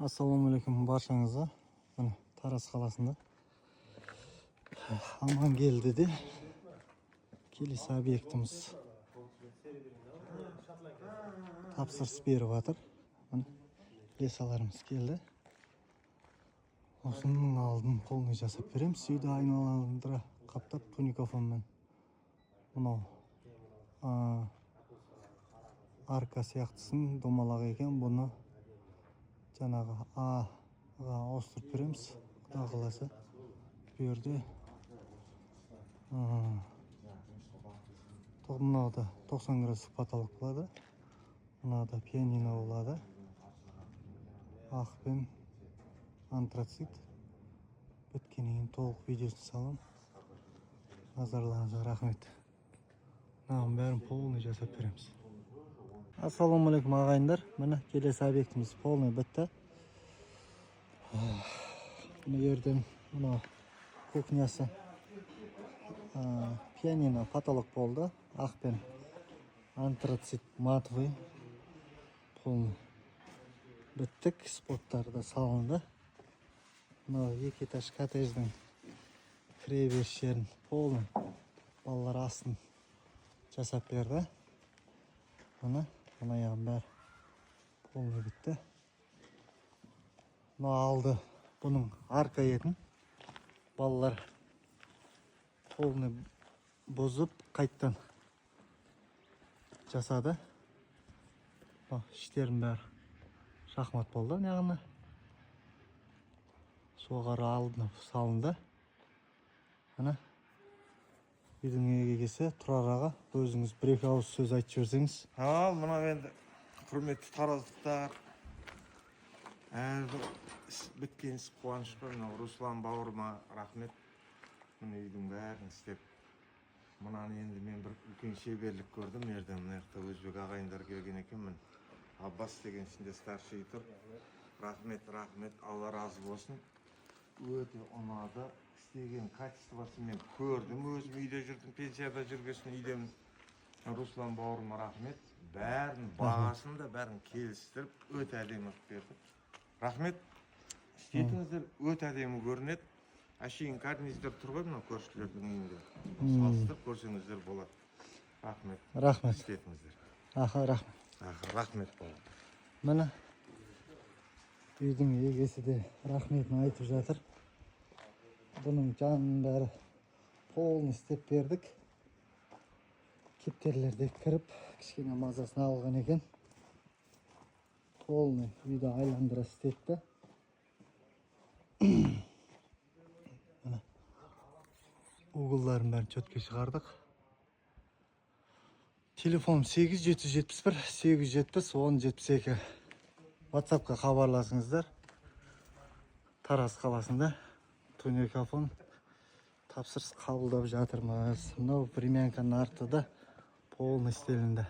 Assalamualaikum barşаңызға. Міне Тараз қаласында аман келді де келесі объектіміз тапсырыс беріп жатыр. Міне лесаларымыз келді. Осының алдын полный жасап береміз. Үйді айналандыра қаптап туникафонмен. Мынау арка сияқтысын домалақ екен. Бұны жаңағы Аға ауыстырып береміз. Құда қаласа. Bu yerде мынада 90 градус потолок болады. Мынада пианино болады. Ақ пен антрацит. Біткеннен кейін толық видеосын салам. Назарларыңызға рахмет. Мынаның бәрін полный жасап береміз. Ассалаумалейкум ағайындар. Міне келесі объектіміз полный бітті. Мына жерден мына кухнясы пианино потолок болды. Ақ пен антрацит матовый полный біттік. Споттары да салынды. Мына екі этаж коттедждің кіреберіс жерін полный балалар астын жасап берді. Мына аяғын бәрі полный бітті. Мына алды бұның арка етін балалар полный бұзып қайттан жасады. Іштерін бәрі шахмат болды. Яғына соғары алдына салынды. Мына үйдің егесі Тұрар аға, өзіңіз бір-екі ауыз сөз айтып жіберсеңіз. Мына енді құрметті тараздықтар, әрбір біткен іс қуанышпен. Руслан бауырыма рахмет. Мына үйдің бәрін істеп. Мынаны енді мен бір үлкен шеберлік көрдім. Ерден мына жақта өзбек ағайындар келген екен. Аббас деген ішінде старший тұр. Рахмет, Алла разы болсын. Өте ұнады. Істеген качествосын мен көрдім. Өзім үйде жүрдім, пенсияда жүргесін үйдемін. Руслан бауырыма рахмет. Бәрін бағасын да бәрін келістіріп өте әдемі қылып берді. Рахмет. Істетіңіздер өте әдемі көрінеді. Әшейін карниздер тұр ғой мына көршілердің үйінде. Салыстырып көрсеңіздер болады. Рахмет. Істетіңіздер. Рахмет болады. Міне үйдің егесі де рахметін айтып жатыр. Бұның жанын бәрі полный істеп бердік. Кептерлерде кіріп, кішкене мазасын алған екен. Полный үйді айландыра істетті. Угылларын бәрін чөтке шығардық. Телефон 8771 870 1072. WhatsAppқа хабарласыңыздар. Тараз қаласында туникафон тапсырыс қабылдап жатырмыз. Мынау времянканың артында полный істелінді.